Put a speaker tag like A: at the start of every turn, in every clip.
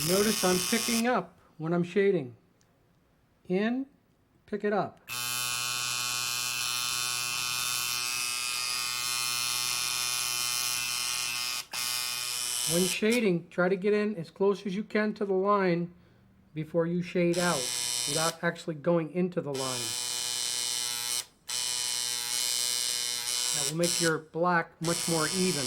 A: Notice I'm picking up when I'm shading. In, pick it up. When shading, try to get in as close as you can to the line before you shade out, without actually going into the line. That will make your black much more even.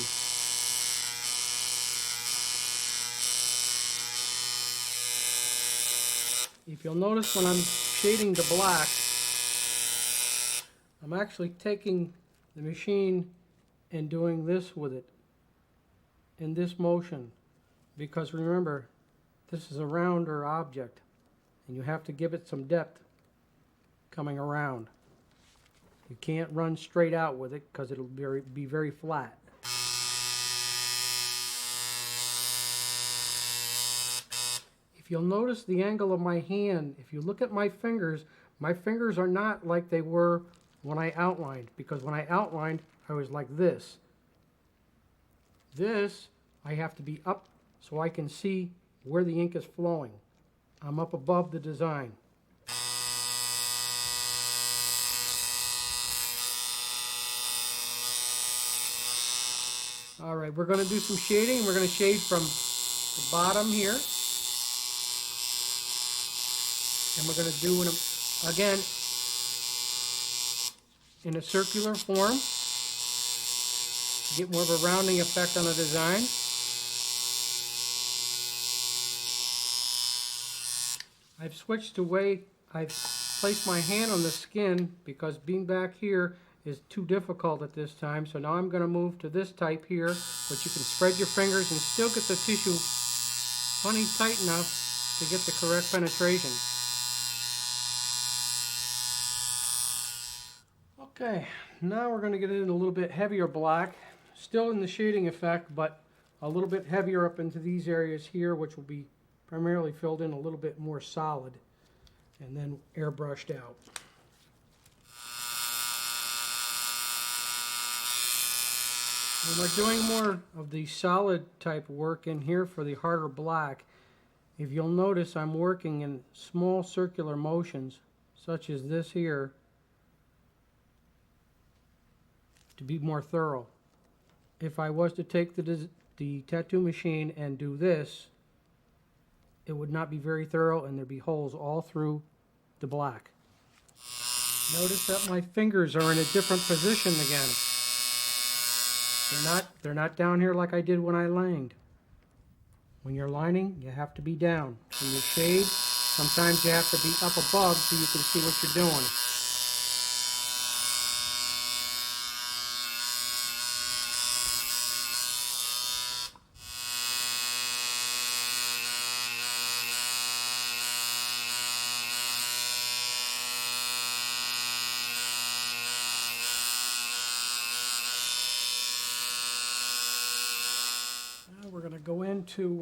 A: If you'll notice when I'm shading the black, I'm actually taking the machine and doing this with it in this motion, because remember, this is a rounder object and you have to give it some depth coming around. You can't run straight out with it because it'll be very flat. If you'll notice the angle of my hand, if you look at my fingers are not like they were when I outlined, because when I outlined I was like this. This, I have to be up so I can see where the ink is flowing. I'm up above the design. Alright, we're going to do some shading. We're going to shade from the bottom here. And we're going to do it again in a circular form. Get more of a rounding effect on the design. I've switched to way I've placed my hand on the skin because being back here is too difficult at this time. So now I'm going to move to this type here, which you can spread your fingers and still get the tissue plenty tight enough to get the correct penetration. Okay, now we're going to get in a little bit heavier black, still in the shading effect, but a little bit heavier up into these areas here, which will be primarily filled in a little bit more solid and then airbrushed out. When we're doing more of the solid type work in here for the harder black, if you'll notice I'm working in small circular motions such as this here to be more thorough. If I was to take the tattoo machine and do this, it would not be very thorough and there'd be holes all through the black. Notice that my fingers are in a different position again. They're not down here like I did when I lined. When you're lining, you have to be down. When you shade, sometimes you have to be up above so you can see what you're doing. We're going to go into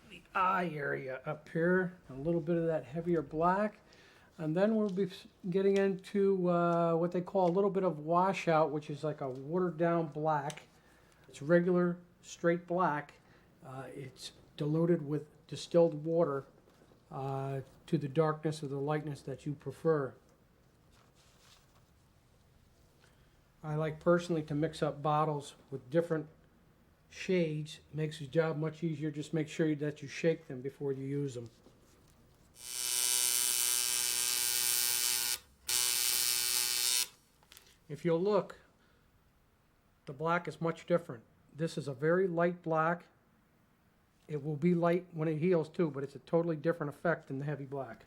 A: the eye area up here, a little bit of that heavier black, and then we'll be getting into what they call a little bit of washout, which is like a watered down black. It's regular straight black. It's diluted with distilled water to the darkness or the lightness that you prefer. I like personally to mix up bottles with different shades. It makes the job much easier. Just make sure that you shake them before you use them. If you'll look, the black is much different. This is a very light black. It will be light when it heals too, but it's a totally different effect than the heavy black.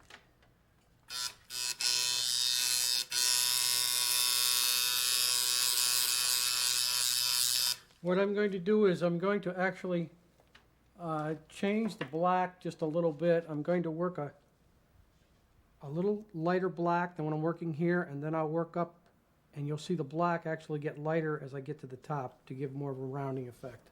A: What I'm going to do is I'm going to actually change the black just a little bit. I'm going to work a little lighter black than what I'm working here, and then I'll work up and you'll see the black actually get lighter as I get to the top to give more of a rounding effect.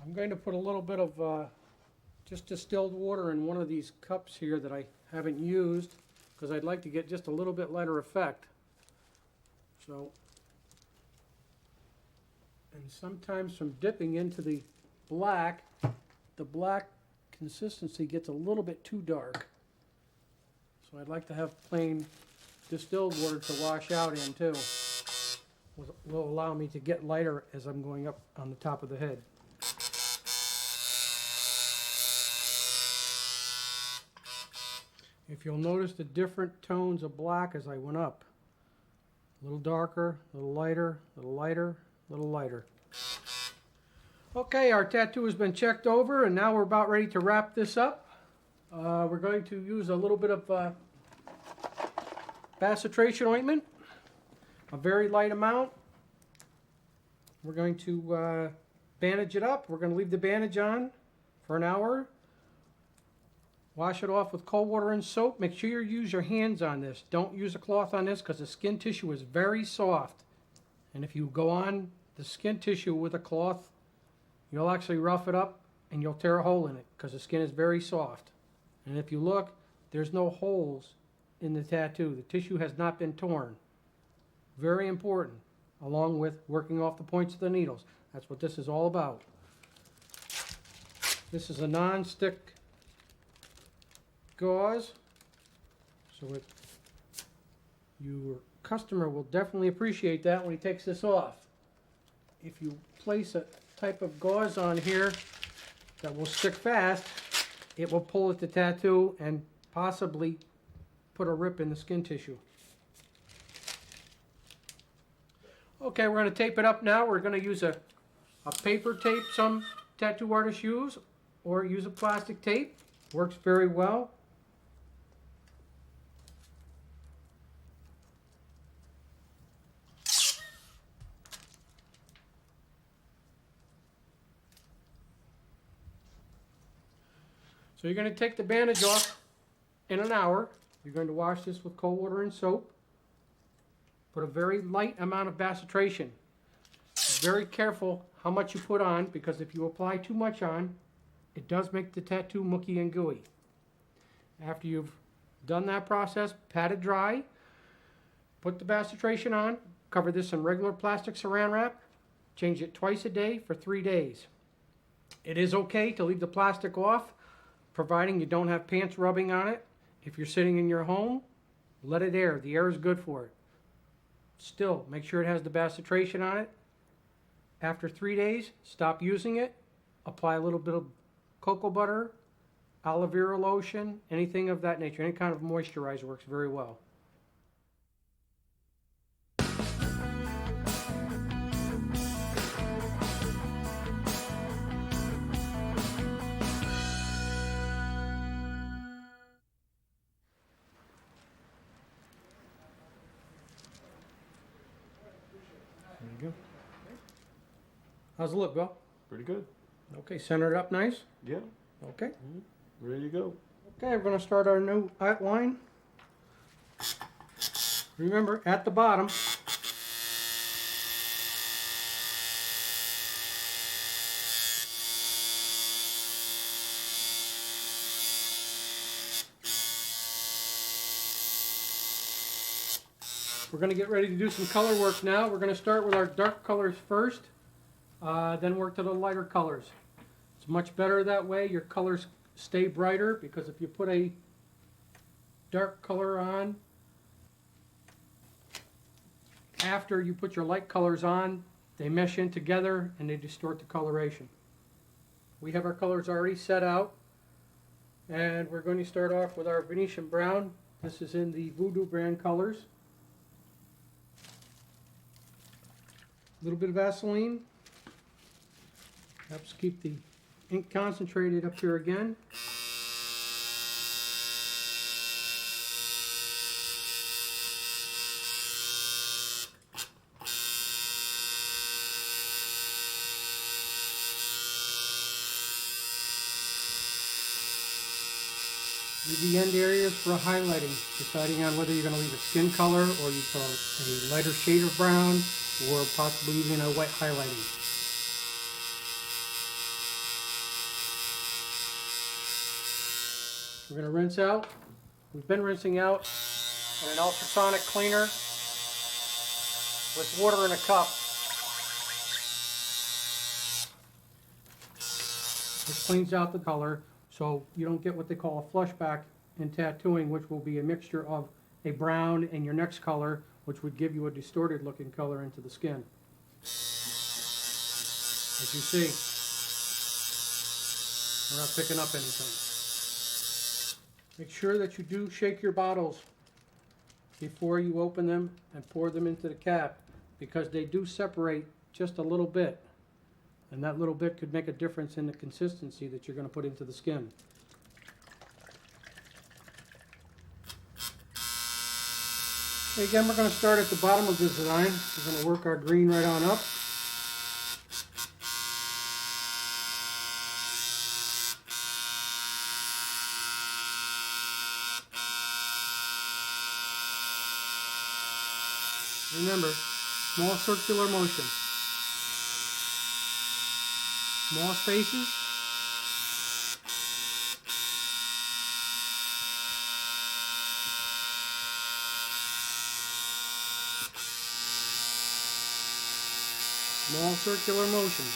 A: I'm going to put a little bit of just distilled water in one of these cups here that I haven't used because I'd like to get just a little bit lighter effect. So, and sometimes from dipping into the black consistency gets a little bit too dark. So I'd like to have plain distilled water to wash out in too. Will allow me to get lighter as I'm going up on the top of the head. If you'll notice the different tones of black as I went up. A little darker, a little lighter, a little lighter, a little lighter. Okay, our tattoo has been checked over and now we're about ready to wrap this up. We're going to use a little bit of bacitracin ointment, a very light amount. We're going to bandage it up. We're going to leave the bandage on for an hour. Wash it off with cold water and soap. Make sure you use your hands on this. Don't use a cloth on this because the skin tissue is very soft. And if you go on the skin tissue with a cloth, you'll actually rough it up and you'll tear a hole in it because the skin is very soft. And if you look, there's no holes in the tattoo. The tissue has not been torn. Very important, along with working off the points of the needles. That's what this is all about. This is a non-stick gauze, so your customer will definitely appreciate that when he takes this off. If you place a type of gauze on here that will stick fast, it will pull at the tattoo and possibly put a rip in the skin tissue. Okay, we're going to tape it up now. We're going to use a paper tape some tattoo artists use, or use a plastic tape. Works very well. So you're going to take the bandage off in an hour. You're going to wash this with cold water and soap. Put a very light amount of bacitracin. Very careful how much you put on, because if you apply too much on, it does make the tattoo mucky and gooey. After you've done that process, pat it dry, put the bacitracin on, cover this in regular plastic saran wrap, change it twice a day for 3 days. It is okay to leave the plastic off, providing you don't have pants rubbing on it. If you're sitting in your home, let it air. The air is good for it. Still, make sure it has the bacitracin on it. After 3 days, stop using it. Apply a little bit of cocoa butter, aloe vera lotion, anything of that nature. Any kind of moisturizer works very well. There you go. How's it look, Bill?
B: Pretty good.
A: Okay, center it up nice.
B: Yeah.
A: Okay.
B: Ready to go.
A: Okay, we're going to start our new outline. Remember, at the bottom, we're going to get ready to do some color work now. We're going to start with our dark colors first, then work to the lighter colors. It's much better that way. Your colors stay brighter, because if you put a dark color on after you put your light colors on, they mesh in together and they distort the coloration. We have our colors already set out, and we're going to start off with our Venetian brown. This is in the Voodoo brand colors. A little bit of Vaseline helps keep the ink concentrated up here again. Leave the end areas for highlighting, deciding on whether you're going to leave a skin color or you put a lighter shade of brown or possibly even a white highlighting. We're going to rinse out. We've been rinsing out in an ultrasonic cleaner with water in a cup. This cleans out the color so you don't get what they call a flushback in tattooing, which will be a mixture of a brown and your next color, which would give you a distorted looking color into the skin. As you see, we're not picking up anything. Make sure that you do shake your bottles before you open them and pour them into the cap, because they do separate just a little bit, and that little bit could make a difference in the consistency that you're going to put into the skin. Okay, again, we're going to start at the bottom of the design. We're going to work our green right on up. Remember, small circular motion. Small spaces. Small circular motions.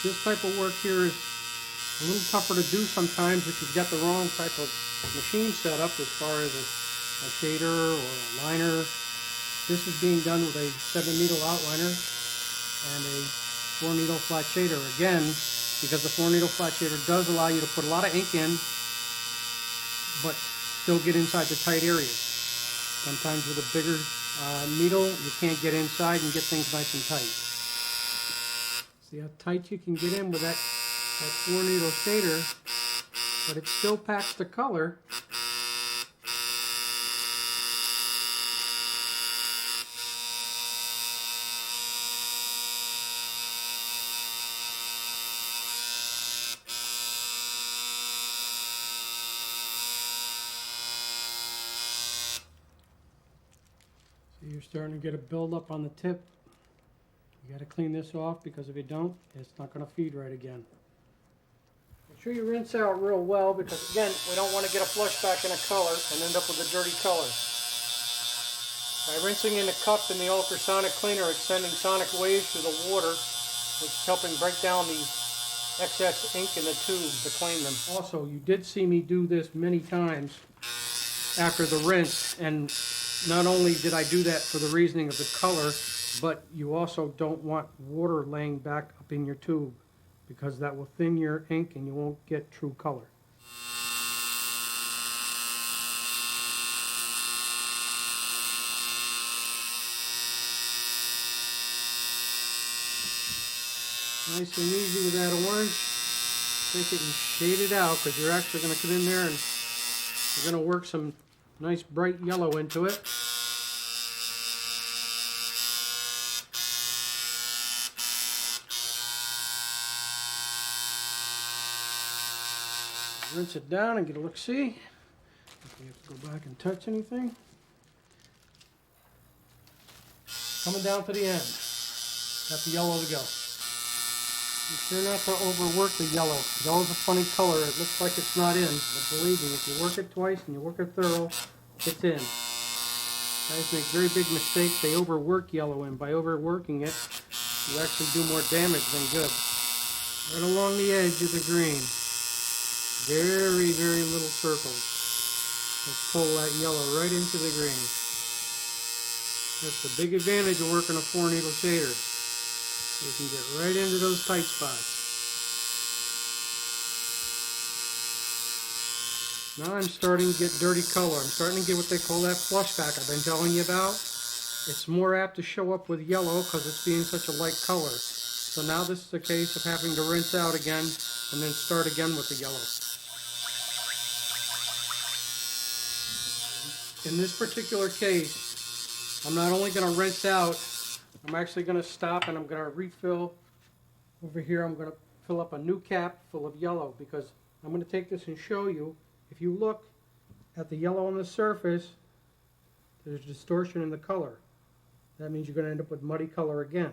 A: This type of work here is a little tougher to do sometimes if you've got the wrong type of machine set up as far as a shader or a liner. This is being done with a 7-needle outliner and a 4-needle flat shader. Again, because the 4-needle flat shader does allow you to put a lot of ink in, but still get inside the tight areas. Sometimes with a bigger needle, you can't get inside and get things nice and tight. See how tight you can get in with that 4-needle shader, but it still packs the color. So you're starting to get a buildup on the tip. You got to clean this off, because if you don't, it's not going to feed right again. Make sure you rinse out real well, because again, we don't want to get a flush back in a color and end up with a dirty color. By rinsing in the cup in the ultrasonic cleaner, it's sending sonic waves through the water, which is helping break down the excess ink in the tube to clean them. Also, you did see me do this many times after the rinse, and not only did I do that for the reasoning of the color, but you also don't want water laying back up in your tube, because that will thin your ink and you won't get true color. Nice and easy with that orange. Take it and shade it out, because you're actually going to come in there and you're going to work some nice bright yellow into it. Rinse it down and get a look-see. If you have to go back and touch anything. Coming down to the end. Got the yellow to go. Be sure not to overwork the yellow. Yellow's a funny color. It looks like it's not in, but believe me, if you work it twice and you work it thorough, it's in. Guys make very big mistakes. They overwork yellow, and by overworking it, you actually do more damage than good. Right along the edge of the green. Very, very little circles. Let's pull that yellow right into the green. That's the big advantage of working a 4-needle shader. You can get right into those tight spots. Now I'm starting to get dirty color. I'm starting to get what they call that flushback I've been telling you about. It's more apt to show up with yellow because it's being such a light color. So now this is a case of having to rinse out again and then start again with the yellow. In this particular case, I'm not only going to rinse out, I'm actually going to stop and I'm going to refill. Over here I'm going to fill up a new cap full of yellow, because I'm going to take this and show you, if you look at the yellow on the surface, there's distortion in the color. That means you're going to end up with muddy color again.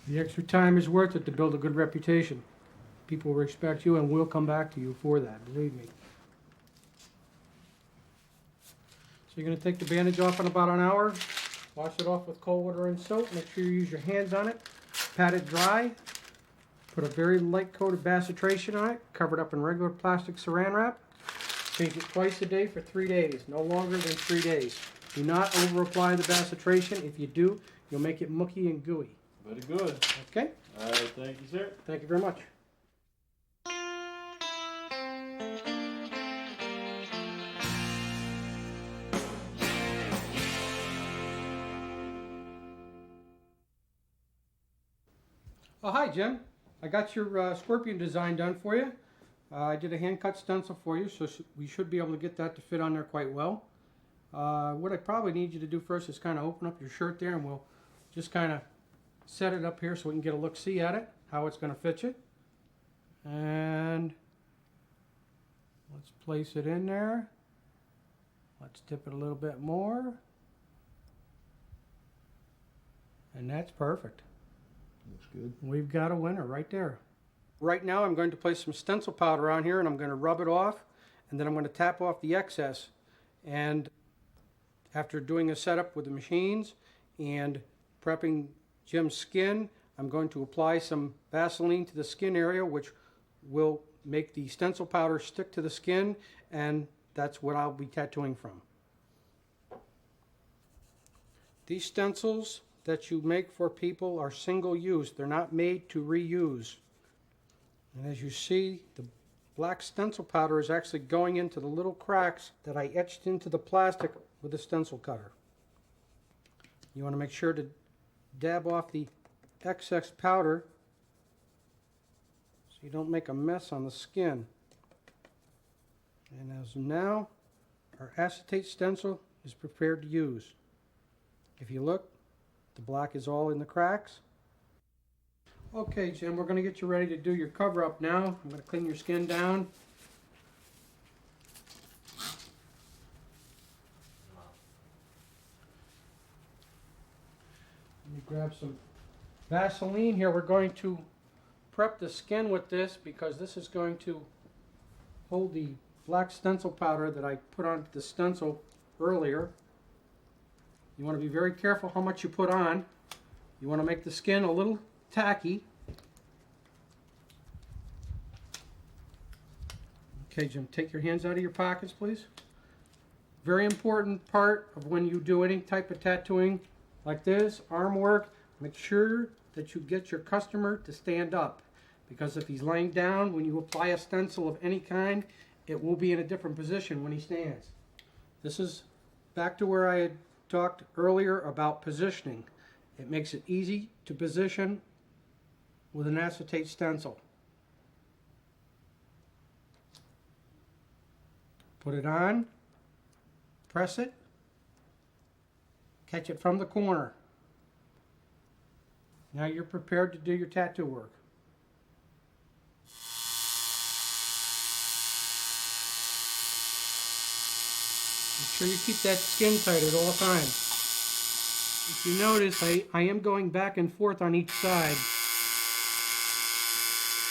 A: The extra time is worth it to build a good reputation. People respect you and will come back to you for that, believe me. So you're going to take the bandage off in about an hour, wash it off with cold water and soap, make sure you use your hands on it, pat it dry, put a very light coat of bacitration on it, cover it up in regular plastic saran wrap, change it twice a day for 3 days, no longer than 3 days. Do not over apply the bacitration. If you do, you'll make it mucky and gooey.
B: Very good.
A: Okay?
B: All right, thank you, sir.
A: Thank you very much. Oh, hi, Jim. I got your scorpion design done for you. I did a hand-cut stencil for you, so we should be able to get that to fit on there quite well. What I probably need you to do first is kind of open up your shirt there, and we'll just kind of set it up here so we can get a look-see at it, how it's going to fit you. And let's place it in there. Let's tip it a little bit more. And that's perfect.
B: Looks good.
A: We've got a winner right there. Right now I'm going to place some stencil powder on here and I'm going to rub it off, and then I'm going to tap off the excess. And after doing a setup with the machines and prepping Jim's skin, I'm going to apply some Vaseline to the skin area, which will make the stencil powder stick to the skin, and that's what I'll be tattooing from. These stencils that you make for people are single use. They're not made to reuse. And as you see, the black stencil powder is actually going into the little cracks that I etched into the plastic with the stencil cutter. You want to make sure to dab off the excess powder so you don't make a mess on the skin. And as now, our acetate stencil is prepared to use. If you look, the black is all in the cracks. Okay, Jim, we're going to get you ready to do your cover up now. I'm going to clean your skin down. Let me grab some Vaseline here. We're going to prep the skin with this because this is going to hold the black stencil powder that I put on the stencil earlier. You want to be very careful how much you put on. You want to make the skin a little tacky. Okay, Jim, take your hands out of your pockets, please. Very important part of when you do any type of tattooing like this, arm work, make sure that you get your customer to stand up. Because if he's laying down, when you apply a stencil of any kind, it will be in a different position when he stands. This is back to where I had talked earlier about positioning. It makes it easy to position with an acetate stencil. Put it on, press it, catch it from the corner. Now you're prepared to do your tattoo work. Make sure you keep that skin tight at all times. If you notice, I am going back and forth on each side,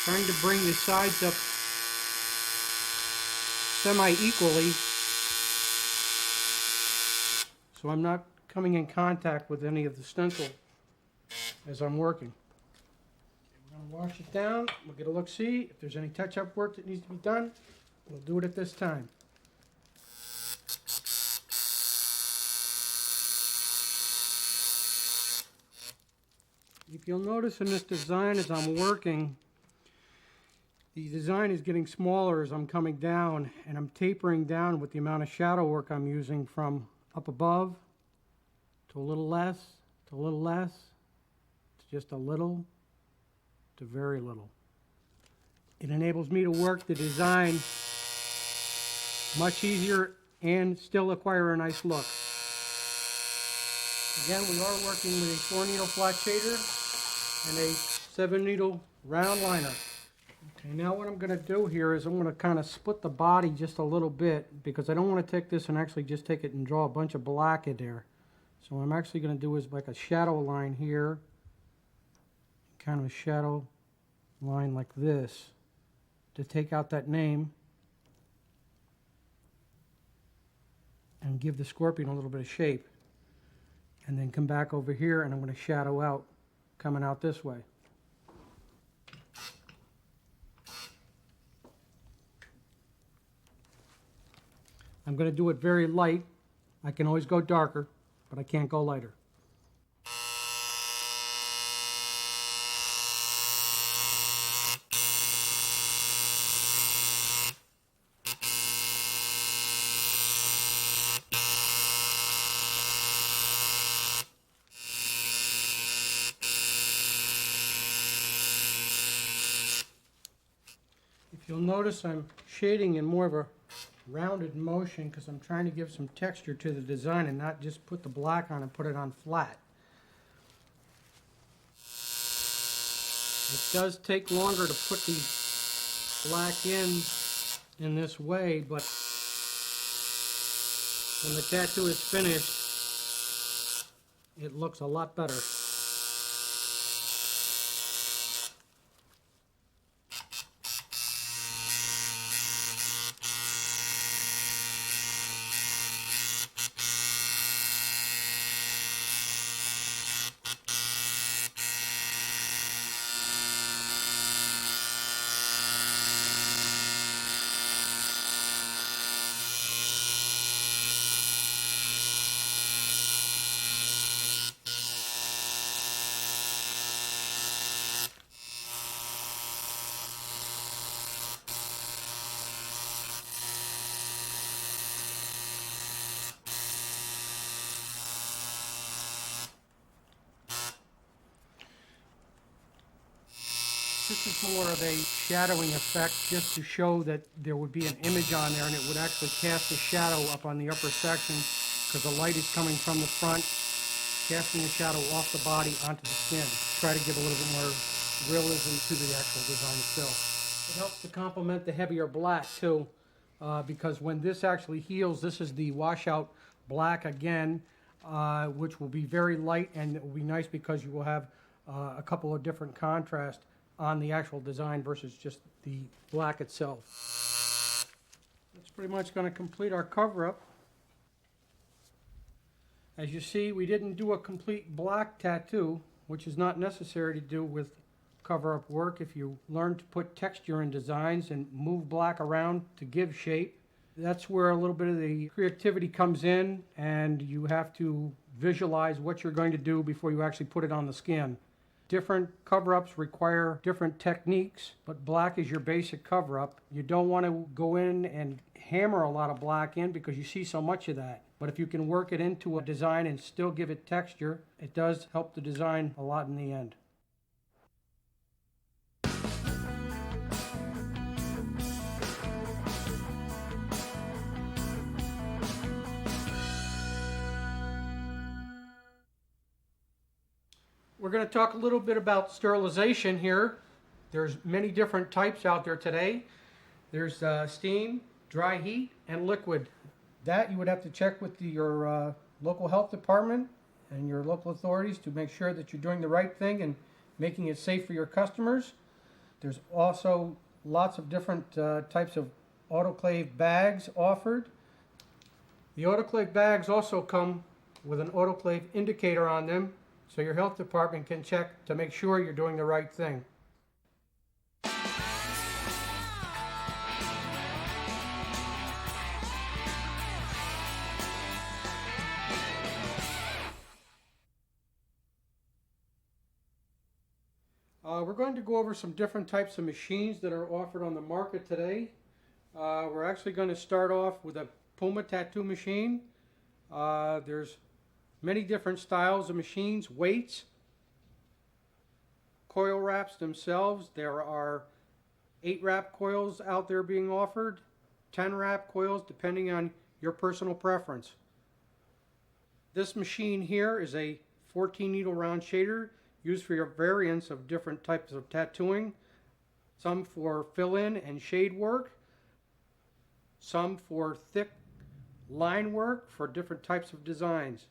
A: trying to bring the sides up semi-equally so I'm not coming in contact with any of the stencil as I'm working. We're going to wash it down. We'll get a look-see. If there's any touch-up work that needs to be done, we'll do it at this time. If you'll notice in this design as I'm working, the design is getting smaller as I'm coming down, and I'm tapering down with the amount of shadow work I'm using from up above to a little less, to a little less, to just a little, to very little. It enables me to work the design much easier and still acquire a nice look. Again, we are working with a 4-needle flat shader and a 7-needle round liner. Okay, now what I'm going to do here is I'm going to kind of split the body just a little bit, because I don't want to take this and actually just take it and draw a bunch of black in there. So what I'm actually going to do is like a shadow line here, kind of a shadow line like this to take out that name and give the scorpion a little bit of shape. And then come back over here and I'm going to shadow out coming out this way. I'm going to do it very light. I can always go darker, but I can't go lighter. If you'll notice, I'm shading in more of a rounded motion because I'm trying to give some texture to the design and not just put the black on and put it on flat. It does take longer to put the black in this way, but when the tattoo is finished, it looks a lot better. This is more of a shadowing effect just to show that there would be an image on there and it would actually cast a shadow up on the upper section because the light is coming from the front, casting a shadow off the body onto the skin. Try to give a little bit more realism to the actual design itself. It helps to complement the heavier black too, because when this actually heals, this is the washout black again, which will be very light, and it will be nice because you will have a couple of different contrasts on the actual design versus just the black itself. That's pretty much going to complete our cover-up. As you see, we didn't do a complete black tattoo, which is not necessary to do with cover-up work if you learn to put texture in designs and move black around to give shape. That's where a little bit of the creativity comes in, and you have to visualize what you're going to do before you actually put it on the skin. Different cover-ups require different techniques, but black is your basic cover-up. You don't want to go in and hammer a lot of black in because you see so much of that. But if you can work it into a design and still give it texture, it does help the design a lot in the end. We're going to talk a little bit about sterilization here. There's many different types out there today. There's steam, dry heat, and liquid. That you would have to check with your local health department and your local authorities to make sure that you're doing the right thing and making it safe for your customers. There's also lots of different types of autoclave bags offered. The autoclave bags also come with an autoclave indicator on them, so your health department can check to make sure you're doing the right thing. We're going to go over some different types of machines that are offered on the market today. We're actually going to start off with a Puma tattoo machine. There's many different styles of machines, weights, coil wraps themselves. There are 8-wrap coils out there being offered, 10-wrap coils depending on your personal preference. This machine here is a 14 needle round shader used for your variants of different types of tattooing. some for fill-in and shade work, some for thick line work for different types of designs.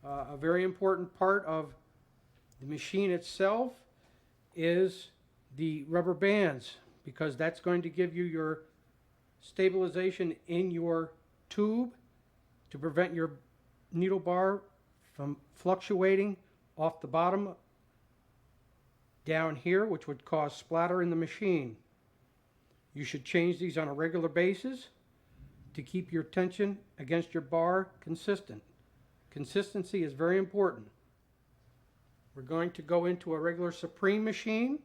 A: A very important part of the machine itself is the rubber bands, because that's going to give you your stabilization in your tube to prevent your needle bar from fluctuating off the bottom down here, which would cause splatter in the machine. You should change these on a regular basis to keep your tension against your bar consistent. Consistency is very important. We're going to go into a regular Supreme machine.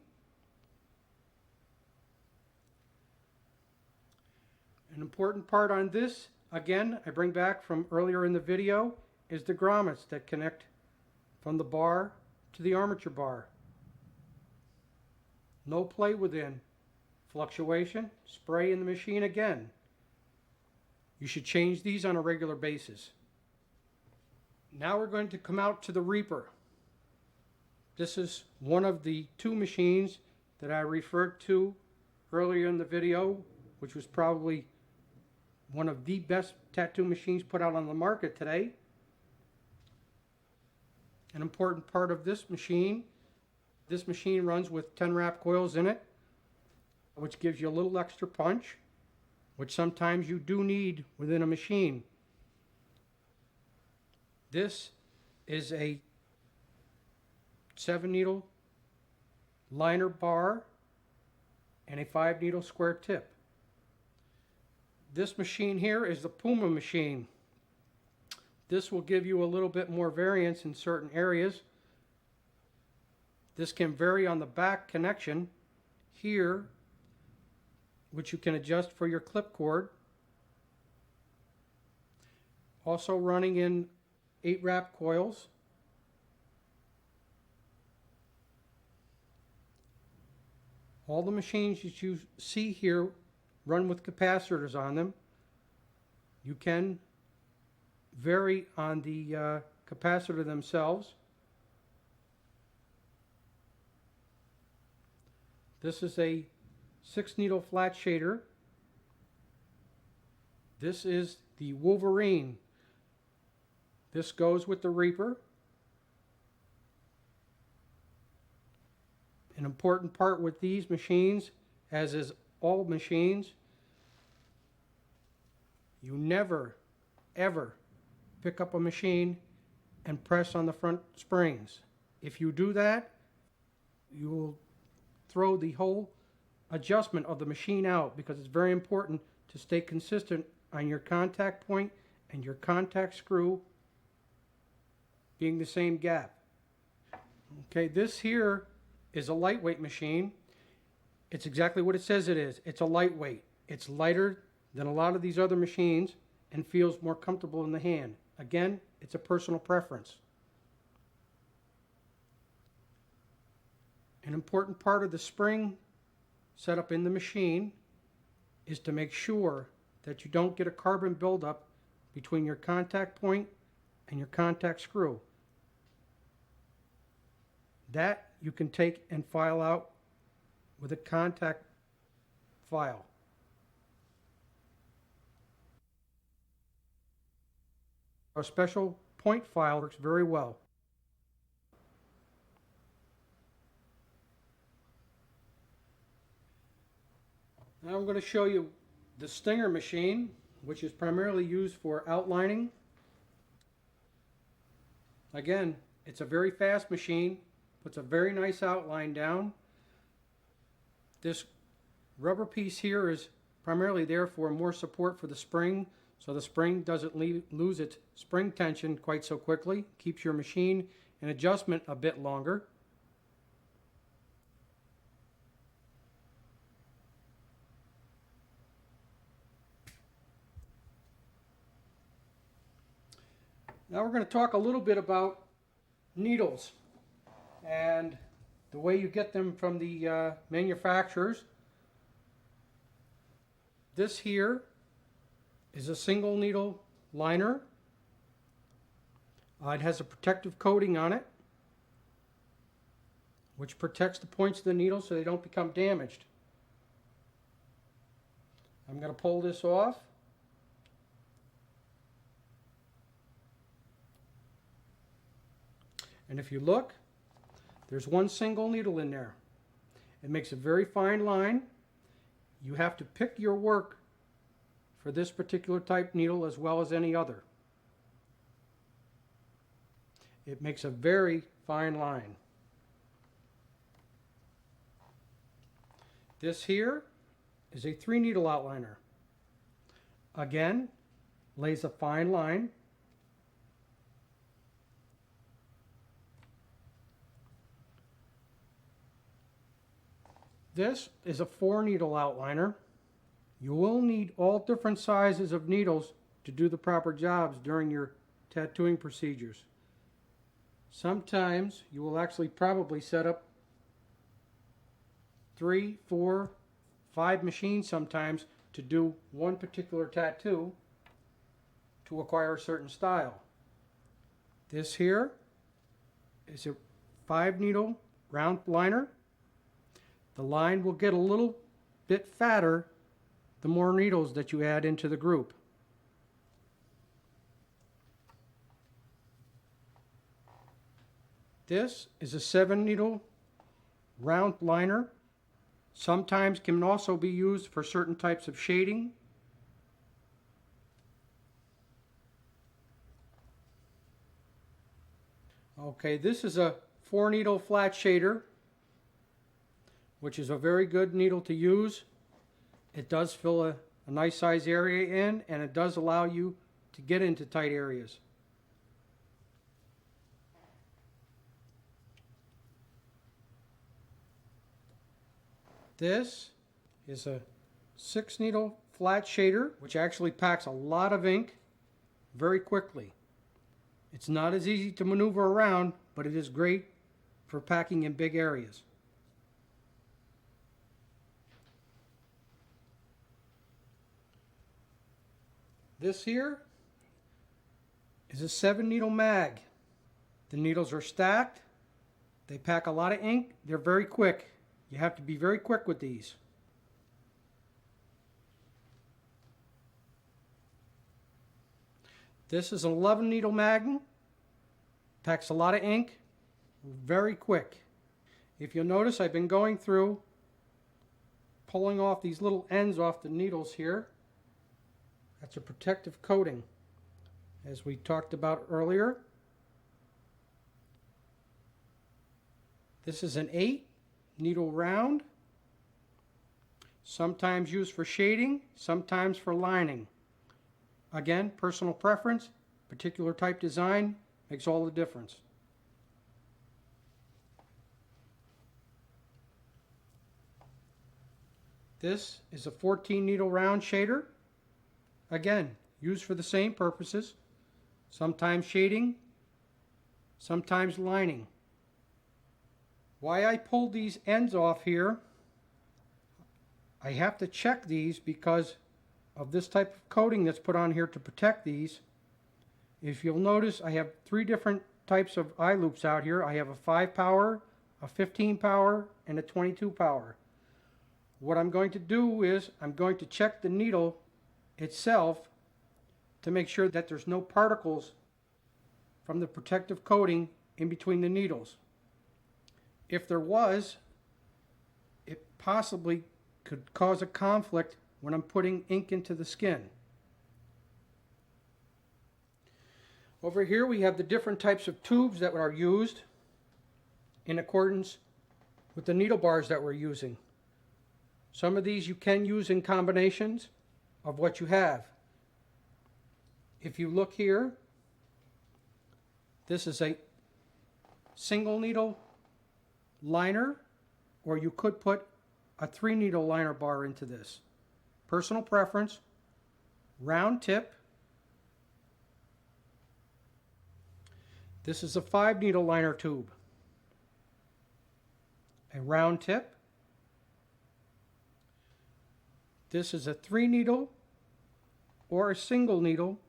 A: An important part on this, again, I bring back from earlier in the video, is the grommets that connect from the bar to the armature bar. No play within. Fluctuation, spray in the machine again. You should change these on a regular basis. Now we're going to come out to the Reaper. This is one of the two machines that I referred to earlier in the video, which was probably one of the best tattoo machines put out on the market today. An important part of this machine runs with 10 wrap coils in it, which gives you a little extra punch, which sometimes you do need within a machine. This is a 7-needle liner bar and a 5-needle square tip. This machine here is the Puma machine. This will give you a little bit more variance in certain areas. This can vary on the back connection here, which you can adjust for your clip cord. Also running in 8 wrap coils. All the machines that you see here run with capacitors on them. You can vary on the capacitor themselves. This is a 6-needle flat shader. This is the Wolverine. This goes with the Reaper. An important part with these machines, as is all machines, you never, ever pick up a machine and press on the front springs. If you do that, you will throw the whole adjustment of the machine out, because it's very important to stay consistent on your contact point and your contact screw being the same gap. Okay, this here is a lightweight machine. It's exactly what it says it is. It's a lightweight. It's lighter than a lot of these other machines and feels more comfortable in the hand. Again, it's a personal preference. An important part of the spring setup in the machine is to make sure that you don't get a carbon buildup between your contact point and your contact screw. That you can take and file out with a contact file. A special point file works very well. Now I'm going to show you the Stinger machine, which is primarily used for outlining. Again, it's a very fast machine, puts a very nice outline down. This rubber piece here is primarily there for more support for the spring, so the spring doesn't lose its spring tension quite so quickly. Keeps your machine in adjustment a bit longer. Now we're going to talk a little bit about needles and the way you get them from the manufacturers. This here is a single needle liner. It has a protective coating on it, which protects the points of the needle so they don't become damaged. I'm going to pull this off. And if you look, there's one single needle in there. It makes a very fine line. You have to pick your work for this particular type needle as well as any other. It makes a very fine line. This here is a 3-needle outliner. Again, lays a fine line. This is a 4-needle outliner. You will need all different sizes of needles to do the proper jobs during your tattooing procedures. Sometimes you will actually probably set up 3, 4, 5 machines sometimes to do one particular tattoo to acquire a certain style. This here is a 5-needle round liner. The line will get a little bit fatter the more needles that you add into the group. This is a 7-needle round liner. Sometimes can also be used for certain types of shading. Okay, this is a 4-needle flat shader, which is a very good needle to use. It does fill a nice size area in, and it does allow you to get into tight areas. This is a 6-needle flat shader, which actually packs a lot of ink very quickly. It's not as easy to maneuver around, but it is great for packing in big areas. This here is a 7-needle mag. The needles are stacked. They pack a lot of ink. They're very quick. You have to be very quick with these. This is an 11-needle mag. Packs a lot of ink. Very quick. If you'll notice, I've been going through pulling off these little ends off the needles here. That's a protective coating, as we talked about earlier. This is an 8-needle round, sometimes used for shading, sometimes for lining. Again, personal preference, particular type design makes all the difference. This is a 14-needle round shader. Again, used for the same purposes, sometimes shading, sometimes lining. Why I pulled these ends off here, I have to check these because of this type of coating that's put on here to protect these. If you'll notice, I have 3 different types of eye loops out here. I have a 5 power, a 15 power, and a 22 power. What I'm going to do is I'm going to check the needle itself to make sure that there's no particles from the protective coating in between the needles. If there was, it possibly could cause a conflict when I'm putting ink into the skin. Over here we have the different types of tubes that are used in accordance with the needle bars that we're using. Some of these you can use in combinations of what you have. If you look here, this is a single needle liner, or you could put a 3-needle liner bar into this. Personal preference, round tip. This is a 5-needle liner tube. A round tip. This is a 3-needle or a single needle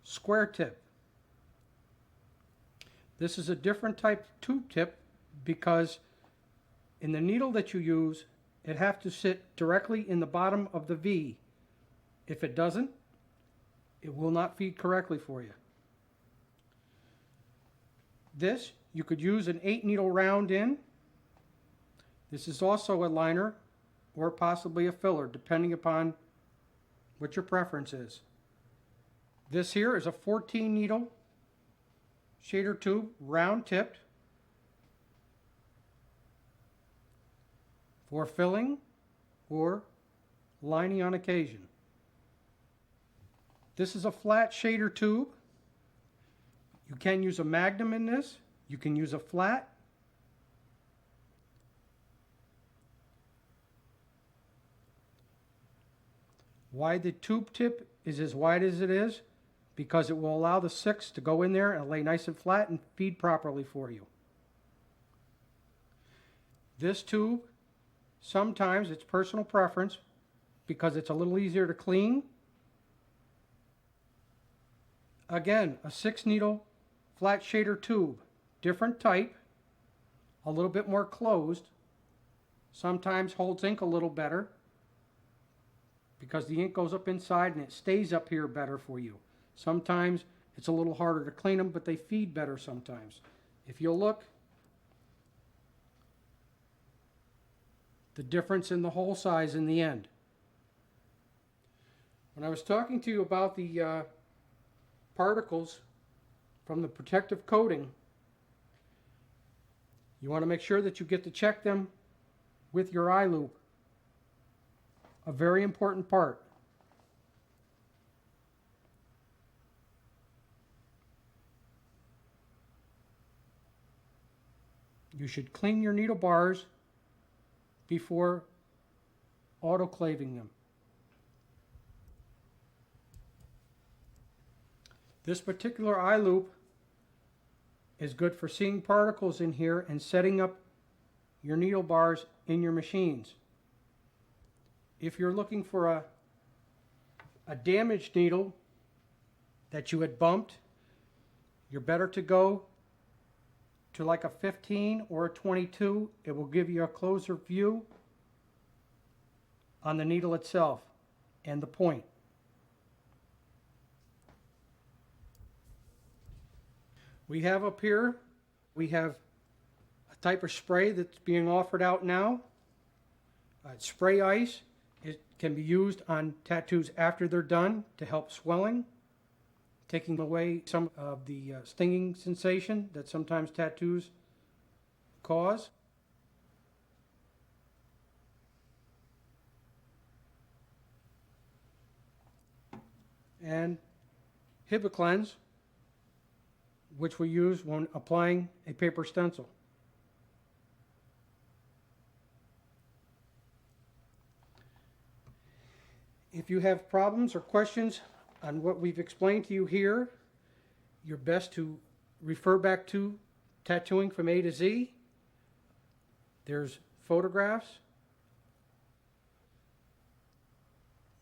A: square tip. This is a different type tube tip because in the needle that you use, it has to sit directly in the bottom of the V. If it doesn't, it will not feed correctly for you. This, you could use an 8 needle round in. This is also a liner or possibly a filler, depending upon what your preference is. This here is a 14 needle shader tube, round tipped, for filling or lining on occasion. This is a flat shader tube. You can use a magnum in this. You can use a flat. Why the tube tip is as wide as it is? Because it will allow the 6 to go in there and lay nice and flat and feed properly for you. This tube, sometimes it's personal preference because it's a little easier to clean. Again, a 6 needle flat shader tube, different type, a little bit more closed, sometimes holds ink a little better because the ink goes up inside and it stays up here better for you. Sometimes it's a little harder to clean them, but they feed better sometimes. If you'll look, the difference in the hole size in the end. When I was talking to you about the particles from the protective coating, you want to make sure that you get to check them with your eye loop. A very important part. You should clean your needle bars before autoclaving them. This particular eye loop is good for seeing particles in here and setting up your needle bars in your machines. If you're looking for a damaged needle that you had bumped, you're better to go to like a 15 or a 22. It will give you a closer view on the needle itself and the point. We have up here, we have a type of spray that's being offered out now. It's spray ice. It can be used on tattoos after they're done to help swelling, taking away some of the stinging sensation that sometimes tattoos cause. And Hibiclens, which we use when applying a paper stencil. If you have problems or questions on what we've explained to you here, you're best to refer back to Tattooing from A to Z. There's photographs,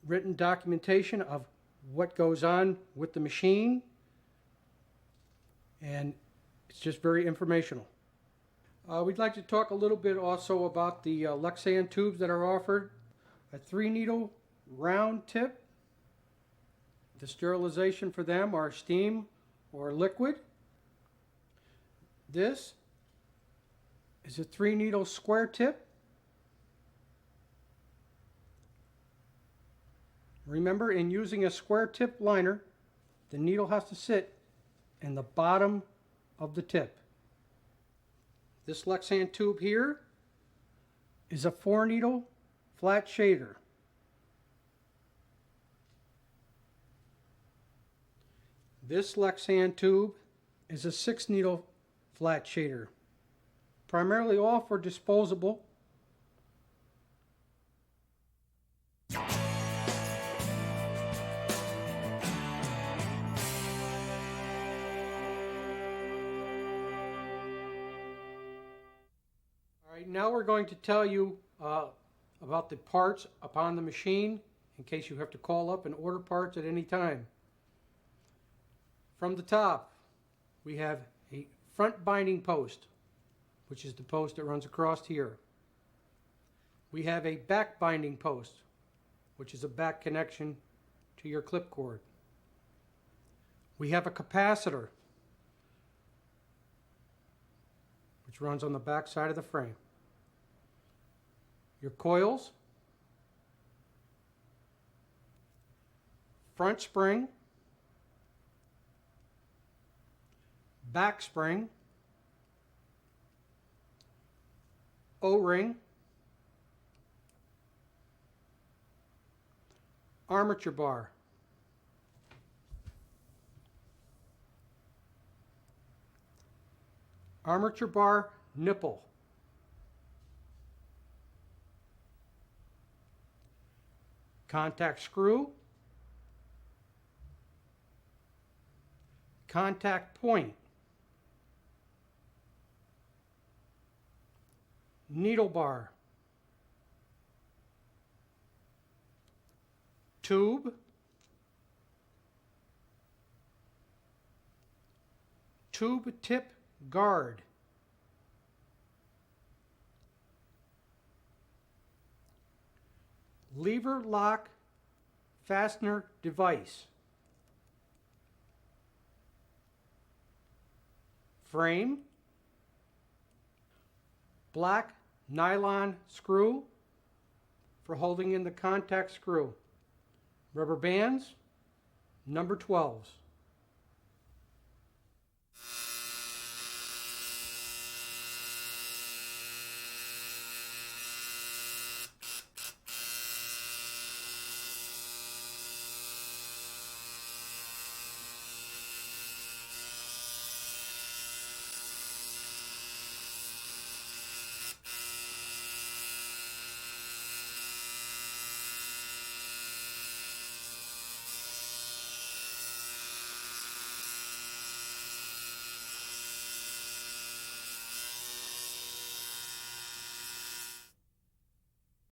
A: written documentation of what goes on with the machine, and it's just very informational. We'd like to talk a little bit also about the Lexan tubes that are offered. A 3 needle round tip. The sterilization for them are steam or liquid. This is a 3 needle square tip. Remember, in using a square tip liner, the needle has to sit in the bottom of the tip. This Lexan tube here is a 4 needle flat shader. This Lexan tube is a 6 needle flat shader, primarily all for disposable. Now we're going to tell you about the parts upon the machine in case you have to call up and order parts at any time. From the top, we have a front binding post, which is the post that runs across here. We have a back binding post, which is a back connection to your clip cord. We have a capacitor, which runs on the back side of the frame. Your coils, front spring, back spring, O-ring, armature bar, armature bar nipple, contact screw, contact point, needle bar, tube, tube tip guard, lever lock fastener device, frame, black nylon screw for holding in the contact screw, rubber bands, number 12s.